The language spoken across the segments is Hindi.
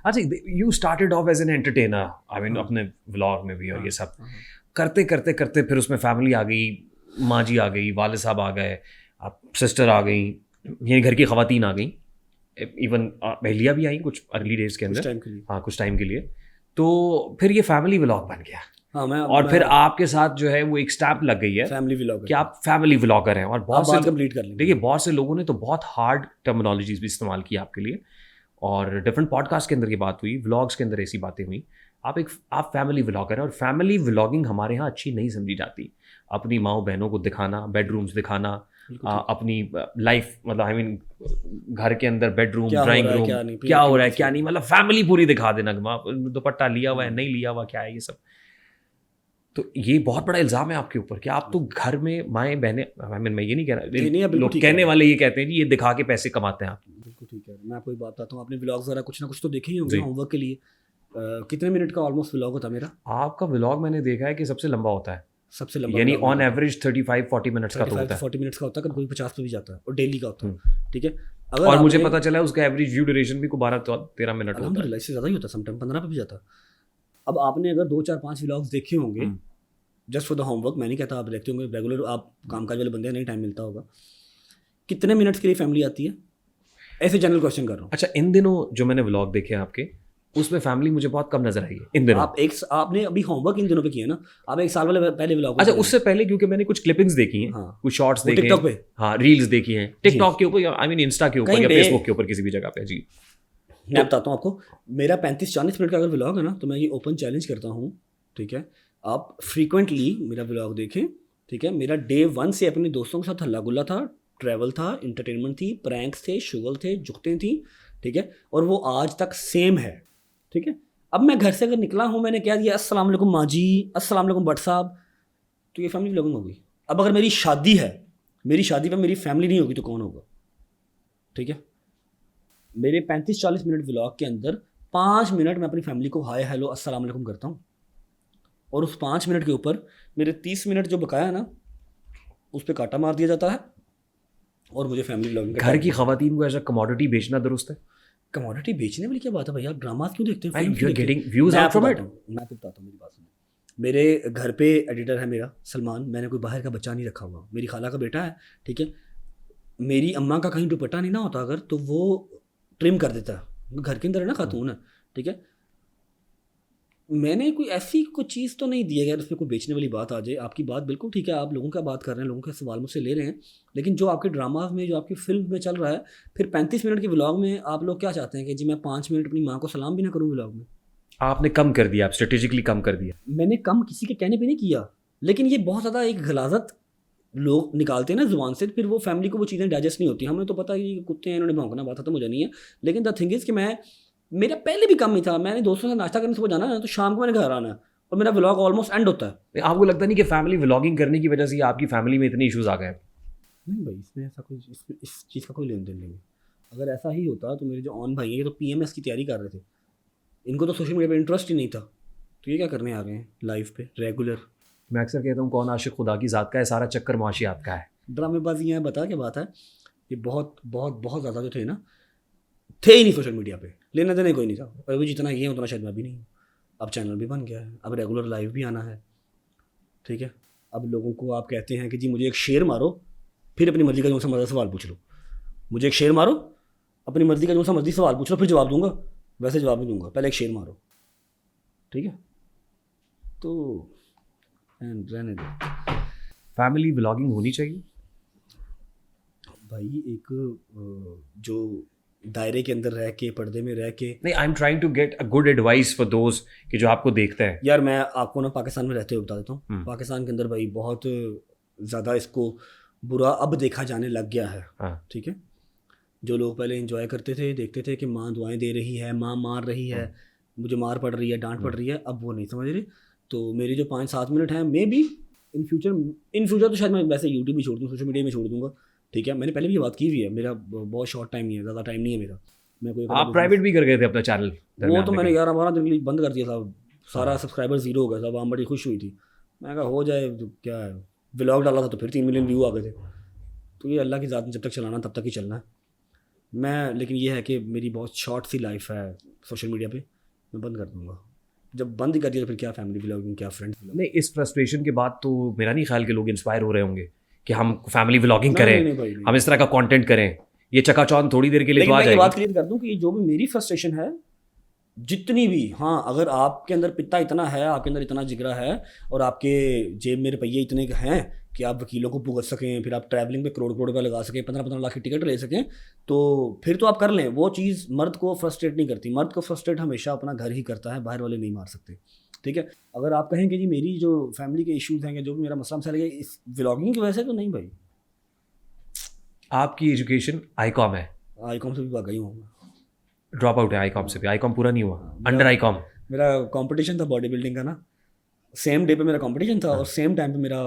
अच्छा, you started off as an entertainer, I mean अपने व्लॉग में भी और ये सब करते करते करते फिर उसमें फैमिली आ गई, माँ जी आ गई, वाले साहब आ गए, आप सिस्टर आ गई, ये घर की खवातीन आ गई, इवन पहलिया भी आई कुछ अर्ली डेज के अंदर, हाँ कुछ टाइम के लिए। तो फिर ये फैमिली व्लॉग बन गया। हाँ, और फिर आपके साथ जो है वो एक स्टैम्प लग गई है फैमिली व्लॉगर कि आप फैमिली व्लॉगर हैं। और बहुत से कंप्लीट कर लेंगे। देखिए बहुत से लोगों ने तो बहुत हार्ड टर्मिनोलॉजीज भी इस्तेमाल की आपके लिए, और डिफरेंट पॉडकास्ट के अंदर ये बात हुई, व्लॉग्स के अंदर ऐसी बातें हुई। आप फैमिली व्लॉगर हैं, और फैमिली व्लॉगिंग हमारे यहाँ अच्छी नहीं समझी जाती। अपनी माओ बहनों को दिखाना, बेडरूम्स दिखाना, अपनी लाइफ, मतलब आई मीन घर के अंदर बेडरूम, ड्राइंग रूम, क्या हो रहा है क्या नहीं, मतलब फैमिली पूरी दिखा देना, दुपट्टा लिया हुआ है नहीं लिया हुआ क्या है ये सब। तो ये बहुत बड़ा इल्ज़ाम है आपके ऊपर कि आप तो घर में माएँ बहनें, आई मीन मैं ये नहीं कह रहा, लोग कहने वाले ये कहते हैं कि ये दिखा के पैसे कमाते हैं आप। बिल्कुल ठीक है। मैं आपको एक बात बताता हूँ, आपने व्लॉग्स वगैरह कुछ ना कुछ तो देखे ही होंगे होमवर्क के लिए। कितने मिनट का ऑलमोस्ट व्लॉग होता है मेरा? आपका व्लॉग मैंने देखा है कि सबसे लंबा होता है, सबसे लंबा, यानी ऑन एवरेज 35-40 मिनट्स का तो होता है। 40 मिनट्स का होता है, कभी 50 पे भी जाता है, और डेली का होता है। ठीक है, अगर और मुझे पता चला है उसका एवरेज व्यू ड्यूरेशन भी 12-13 मिनट होता है, इससे ज़्यादा ही होता है, समटाइम 15 पे भी जाता है। अब आपने अगर 2-4-5 व्लॉग्स देखे होंगे जस्ट फॉर द होमवर्क, मैं नहीं कहता आप देखते होंगे, रेगुलर आप कामकाज वाले बंदे, नहीं टाइम मिलता होगा, कितने मिनट्स के लिए फैमिली आती है? ऐसे जनरल क्वेश्चन कर रहा हूँ। अच्छा, इन दिनों जो मैंने व्लॉग देखे आपके, उसमें फैमिली मुझे बहुत कम नजर आई है इन दिनों। आपने अभी होमवर्क इन दिनों पे किया ना, आप एक साल वाले पहले व्लॉग। अच्छा, उससे पहले क्योंकि मैंने कुछ क्लिपिंग्स देखी हैं, हाँ, कुछ शॉर्ट्स देखे टिकटॉक पे, हाँ रील्स देखी हैं टिकटॉक के ऊपर, आई मीन इंस्टा के ऊपर या फेसबुक के ऊपर, किसी भी जगह पे। जी, मैं बताता हूँ आपको, मेरा 35-40 मिनट का अगर व्लॉग है ना, तो मैं ये ओपन चैलेंज करता हूँ, ठीक है, आप फ्रीक्वेंटली मेरा व्लॉग देखें। ठीक है, मेरा डे 1 से अपने दोस्तों के साथ हल्ला गुल्ला था, ट्रैवल था, इंटरटेनमेंट थी, प्रैंक्स थे, शुगल थे, जुगतें थी। ठीक है, और वो आज तक सेम है। ठीक है, अब मैं घर से अगर निकला हूँ, मैंने कह दिया अस्सलाम वालेकुम माँ जी, अस्सलाम वालेकुम भट्ट साहब, तो ये फैमिली व्लॉगिंग होगी। अब अगर मेरी शादी है, मेरी शादी पर मेरी फैमिली नहीं होगी तो कौन होगा? ठीक है, मेरे 35-40 मिनट व्लॉग के अंदर 5 मिनट मैं अपनी फैमिली को हाय हेलो अस्सलाम वालेकुम करता हूँ, और उस 5 मिनट के ऊपर मेरे 30 मिनट जो बकाया है ना, उस पर कांटा मार दिया जाता है, और मुझे फैमिली व्लॉगिंग। घर की खवातीन को ऐसा कमोडिटी बेचना दुरुस्त है? कमोडिटी बेचने वाली क्या बात है भैया? आप ड्रामा क्यों देखते हैं? You are getting views out from it. मैं आपको बताता हूँ, मेरी बात सुनो। मेरे घर पे एडिटर है मेरा सलमान, मैंने कोई बाहर का बच्चा नहीं रखा हुआ, मेरी खाला का बेटा है। ठीक है, मेरी अम्मा का कहीं दुपट्टा नहीं ना होता अगर, तो वो ट्रिम कर देता है, घर के अंदर है ना, खातून है। ठीक है, मैंने कोई ऐसी कोई चीज़ तो नहीं दी है यार उसमें कोई बेचने वाली बात आ जाए। आपकी बात बिल्कुल ठीक है, आप लोगों का बात कर रहे हैं, लोगों का सवाल मुझसे ले रहे हैं, लेकिन जो आपके ड्रामा में, जो आपकी फिल्म में चल रहा है, फिर 35 मिनट के व्लॉग में आप लोग क्या चाहते हैं कि जी मैं 5 मिनट अपनी माँ को सलाम भी ना करूँ व्लॉग में? आपने कम कर दिया, आप स्ट्रेटेजिकली कम कर दिया। मैंने कम किसी के कहने पर नहीं किया, लेकिन ये बहुत ज़्यादा एक गलाजत लोग निकालते हैं ना जुबान से, फिर वो फैमिली को वो चीज़ें डाइजेस्ट नहीं होती। हमें तो पता है कि कुत्ते हैं, इन्होंने भौंकना, बात तो मुझे नहीं है, लेकिन द थिंग इज़ कि मैं, मेरा पहले भी कम ही था, मैंने दोस्तों से नाश्ता करने सुबह जाना है, तो शाम को मैंने घर आना है, और मेरा व्लॉग ऑलमोस्ट एंड होता है। आपको लगता नहीं कि फैमिली व्लॉगिंग करने की वजह से आपकी फैमिली में इतने इश्यूज आ गए? नहीं भाई, इसमें ऐसा कोई, इस चीज़ का कोई लेन देन नहीं है। अगर ऐसा ही होता तो मेरे जो ऑन भाई हैं, ये तो PMS की तैयारी कर रहे थे, इनको तो सोशल मीडिया पर इंटरेस्ट ही नहीं था, तो ये क्या करने आ गए हैं लाइव पे रेगुलर? मैं अक्सर कहता हूँ कौन आशिक खुदा की ज़ात का है, सारा चक्कर मुआशियात का है। ड्रामेबाजी है, बता क्या बात है, ये बहुत बहुत बहुत ज़्यादा जो थे ना, थे ही नहीं सोशल मीडिया पे, लेना देना कोई नहीं था। और अभी जितना ये है उतना शायद मैं भी नहीं हूँ। अब चैनल भी बन गया है, अब रेगुलर लाइव भी आना है। ठीक है, अब लोगों को आप कहते हैं कि जी मुझे एक शेर मारो, फिर अपनी मर्ज़ी का जो सा मर्ज़ी सवाल पूछ लो। मुझे एक शेर मारो, अपनी मर्ज़ी का जो सा मर्ज़ी सवाल पूछ लो, फिर जवाब दूंगा, वैसे जवाब नहीं दूंगा, पहले एक शेर मारो। ठीक है, तो रहने दो। फैमिली व्लॉगिंग होनी चाहिए भाई, एक जो दायरे के अंदर रह के, पर्दे में रह के। नहीं, I am trying to get a good advice for those कि जो आपको देखते हैं। यार मैं आपको ना पाकिस्तान में रहते हुए बता देता हूँ, पाकिस्तान के अंदर भाई बहुत ज़्यादा इसको बुरा अब देखा जाने लग गया है। ठीक है, जो लोग पहले एंजॉय करते थे, देखते थे कि माँ दुआएं दे रही है, माँ मार रही है, मुझे मार पड़ रही है, डांट पड़ रही है, अब वो नहीं समझ रहे। तो मेरी जो 5-7 मिनट हैं, मे बी इन फ्यूचर तो शायद मैं वैसे यूट्यूब भी छोड़ दूँ, सोशल मीडिया में छोड़ दूँगा। ठीक है, मैंने पहले भी ये बात की हुई है, मेरा बहुत शॉर्ट टाइम नहीं है, ज़्यादा टाइम नहीं है मेरा। मैं कोई आप प्राइवेट भी कर गए थे अपना चैनल? वो तो मैंने 11-12 दिन के लिए बंद कर दिया था, सारा सब्सक्राइबर 0 हो गया था, आम बड़ी खुश हुई थी। मैं कहा हो जाए तो क्या है, व्लॉग डाला था तो फिर 3 मिलियन व्यू आ गए थे। तो ये अल्लाह की ज़ात में जब तक चलाना तब तक ही चलना है। मैं, लेकिन ये है कि मेरी बहुत शॉर्ट सी लाइफ है सोशल मीडिया पे, मैं बंद कर दूंगा। जब बंद ही कर दिया तो फिर क्या फैमिली व्लॉगिंग, क्या फ्रेंड्स व्लॉगिंग। नहीं, इस फ्रस्ट्रेशन के बाद तो मेरा नहीं ख्याल कि लोग इंस्पायर हो रहे होंगे कि हम फैमिली व्लॉगिंग करें, नहीं भाई, नहीं। हम इस तरह का कंटेंट करें। ये चकाचौंध थोड़ी देर के लिए तो आ लेकिन मैं ये जाएगी। बात क्लियर कर दूं कि जो भी मेरी फ्रस्ट्रेशन है, जितनी भी, हाँ, अगर आपके अंदर पिता इतना है, आपके अंदर इतना जिगरा है और आपके जेब में रुपये इतने हैं कि आप वकीलों को भुगत सकें, फिर आप ट्रैवलिंग पे करोड़ करोड़ रुपये लगा सकें, 15-15 लाख की टिकट ले सकें, तो फिर तो आप कर लें। वो चीज़ मर्द को फ्रस्ट्रेट नहीं करती। मर्द को फ्रस्ट्रेट हमेशा अपना घर ही करता है, बाहर वाले नहीं मार सकते। ठीक है, अगर आप कहें कि जी मेरी जो फैमिली के इश्यूज़ हैं या जो भी मेरा मसला मसाइल है इस व्लॉगिंग की वजह से, तो नहीं भाई। आपकी एजुकेशन आईकॉम है, आईकॉम से भी भाग गई हूँ, ड्रॉप आउट है आईकॉम से भी, आईकॉम पूरा नहीं हुआ, अंडर आईकॉम। मेरा कंपटीशन था बॉडी बिल्डिंग का ना, सेम डे पे मेरा कंपटीशन था और सेम टाइम पे मेरा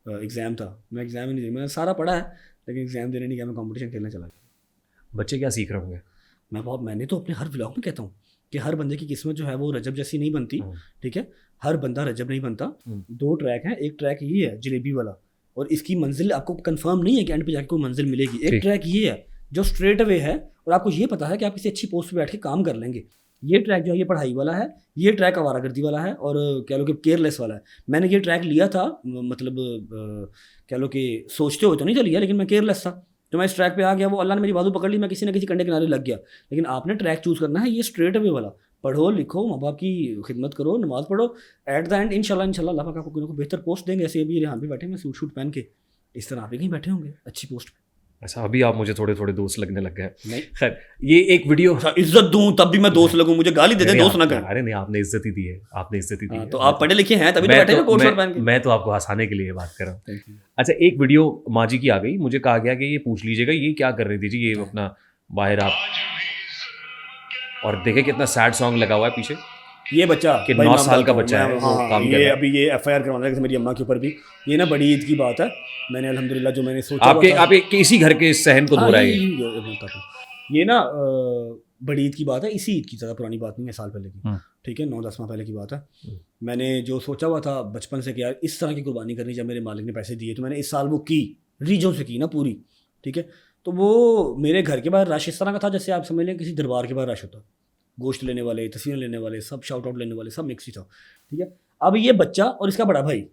एग्ज़ाम था। मैं एग्ज़ाम ही नहीं दिया, मैंने सारा पढ़ा है लेकिन एग्ज़ाम देने नहीं गया, मैं कंपटीशन खेलने चला गया। बच्चे क्या सीख रहे होंगे? मैंने तो अपने हर व्लॉग में कहता हूँ कि हर बंदे की किस्मत जो है वो रजब जैसी नहीं बनती। ठीक है, हर बंदा रजब नहीं बनता। 2 ट्रैक हैं, एक ट्रैक ये है जलेबी वाला, और इसकी मंजिल आपको कंफर्म नहीं है कि एंड पे जाके कोई मंजिल मिलेगी। एक ट्रैक ये है जो स्ट्रेट अवे है और आपको ये पता है कि आप किसी अच्छी पोस्ट पे बैठ के काम कर लेंगे। ये ट्रैक जो है ये पढ़ाई वाला है, ये ट्रैक आवारागर्दी वाला है और कह लो कि केयरलेस वाला है। मैंने ये ट्रैक लिया था, मतलब कह लो कि सोचते हुए तो नहीं था लिया, लेकिन मैं केयरलेस था तो मैं इस ट्रैक पे आ गया। वो अल्लाह ने मेरी बाजू पकड़ ली, मैं किसी न किसी कंडे किनारे लग गया। लेकिन आपने ट्रैक चूज़ करना है ये स्ट्रेट अवे वाला, पढ़ो लिखो, माँ बाप की खिदमत करो, नमाज पढ़ो, एट द एंड इंशाल्लाह अल्लाह पाक आपको कोई ना कोई बेहतर पोस्ट देंगे। ऐसे अभी यहाँ पे बैठे हैं सूट शूट पहन के, इस तरह आप भी कहीं बैठे होंगे अच्छी पोस्ट पे। अच्छा, अभी आप मुझे थोड़े थोड़े दोस्त लगने लग गए। नहीं, खैर, ये एक वीडियो इज्जत दूं तब भी मैं दोस्त लगूं, मुझे गाली दे दे दोस्त ना कर। अरे नहीं, आपने इज्जत ही दी है, आपने इज्जत ही दी है। तो आप पढ़े लिखे हैं तभी तो बैठे हैं कोट शर्ट पहन के। मैं तो आपको हंसाने के लिए बात कर रहा हूँ। अच्छा, एक वीडियो माँ जी की आ गई, मुझे कहा गया कि ये पूछ लीजिएगा ये क्या कर रही थी जी, ये अपना बाहर आप, और देखे कितना सैड सॉन्ग लगा हुआ है पीछे। ये बच्चा कि 9 साल का बच्चा है, वो काम कर रहा है। अभी ये FIR करवाना है मेरी अम्मा के ऊपर भी। ये ना बड़ी ईद की बात है, मैंने अल्हम्दुलिल्लाह जो मैंने सोचा आप किसी घर के सहन को धो रहा है ये ना बड़ी ईद की बात है, इसी ईद की, ज़्यादा पुरानी बात नहीं है, साल पहले की। ठीक है, 9-10 माह पहले की बात है। मैंने जो सोचा हुआ था बचपन से कि यार इस तरह की कुर्बानी करनी, जब मेरे मालिक ने पैसे दिए तो मैंने इस साल वो की, रीजों से की ना पूरी। ठीक है, तो वो मेरे घर के बाहर रश इस तरह का था जैसे आप समझ लें किसी दरबार के बाहर रश होता, गोश्त लेने वाले, तस्वीरें लेने वाले, सब शाउट आउट लेने वाले, सब मिक्स ही था। ठीक है, अब ये बच्चा और इसका बड़ा भाई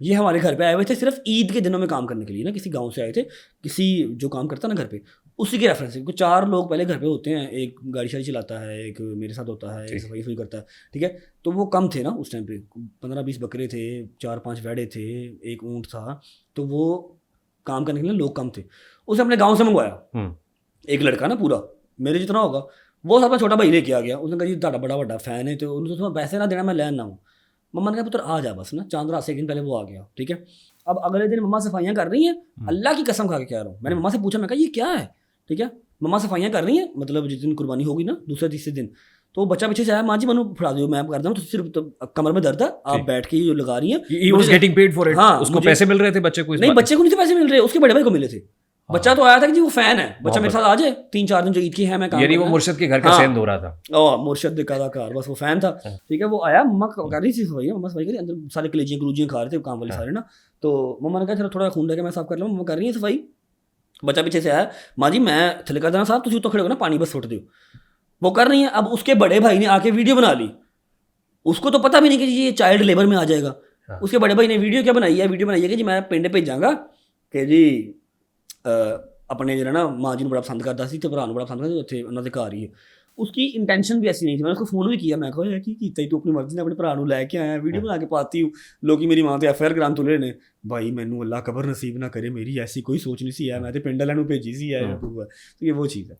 ये हमारे घर पे आए हुए थे सिर्फ ईद के दिनों में काम करने के लिए ना, किसी गांव से आए थे, किसी जो काम करता ना घर पे उसी के रेफरेंस से। क्योंकि 4 लोग पहले घर पे होते हैं, एक गाड़ी शाड़ी चलाता है, एक मेरे साथ होता है, एक सफाई करता है। ठीक है, तो वो कम थे ना उस टाइम पे, 15-20 बकरे थे, 4-5 वेड़े थे, एक ऊँट था, तो वो काम करने के लिए लोग कम थे। उसे अपने गाँव से मंगवाया एक लड़का ना, पूरा मेरे जितना होगा, वो अपना छोटा भाई लेके आ गया। उसने कहा जी ਤੁਹਾਡਾ बड़ा बड़ा फैन है, तो उन्होंने तो पैसे ना देना, मैं लैन ना हूँ। मम्मा ने कहा पुत्र आ जा बस ना, चांद रात से एक दिन पहले वो आ गया। ठीक है, अब अगले दिन मम्मा सफाइयाँ कर रही हैं, अल्लाह की कसम खा के कह रहा हूँ, मैंने मम्मा से पूछा, मैं कहा ये क्या है। ठीक है, मम्मा सफाइयाँ कर रही हैं, मतलब जिस दिन कुर्बानी होगी ना, दूसरे तीसरे दिन, तो बच्चा पीछे से आया, माँ जी मनु फड़ा दो, मैं कर दूँ, तो सिर्फ कमर में दर्द है, आप बैठ के ये लगा रही हैं। हाँ, उसको पैसे मिल रहे थे, बच्चे को नहीं, बच्चे को नहीं थे पैसे मिल रहे, उसके बड़े भाई को मिले थे। बच्चा तो आया था कि जी वो फैन है, बच्चा मेरे साथ आ जाए 3-4 दिन जो ईद की है, मैं काम यानी वो मुर्शद के घर का सेंध हो रहा था। मुर्शद का कार, बस वो फैन था। ठीक है, वो आया, मम्मा कर रही थी सफाई, मम्मा सफाई करी, अंदर सारे कलेजियाँ कलूजियाँ खा रहे थे काम वाले सारे ना, तो मम्मा ने कहा चलो थोड़ा खून लेके मैं साफ कर लूँ, मम्मा कर रही है सफाई। बच्चा पीछे से आया, माँ जी मैं थले कर देना साहब, तुम तो खड़े हो ना, पानी बस सुट दो। वो कर रही है, अब उसके बड़े भाई ने आके वीडियो बना ली, उसको तो पता भी नहीं कि ये चाइल्ड लेबर में आ जाएगा। उसके बड़े भाई ने वीडियो क्या बनाई है, वीडियो बनाई है कि जी मैं पिंड भेजांगा कि जी अपने जो ना माँ जी ने बड़ा पसंद करता सी, तो भरा बड़ा पसंद करता, उत्थे उन्होंने घर ही है। उसकी इंटेंशन भी ऐसी नहीं थी, मैंने उसको फोन भी किया, मैं कहा कि कीता ही तू अपनी मर्जी ने अपने भरा लैके आया, वीडियो बना के पाती हूँ, लोग मेरी माँ तो FIR करान तुले ने। भाई मैनू अल्लाह कबर नसीब ना करे, मेरी ऐसी कोई सोच नहीं सी है, मैं तो पिंड वालों भेजी सी है, तो ये वो चीज़ है।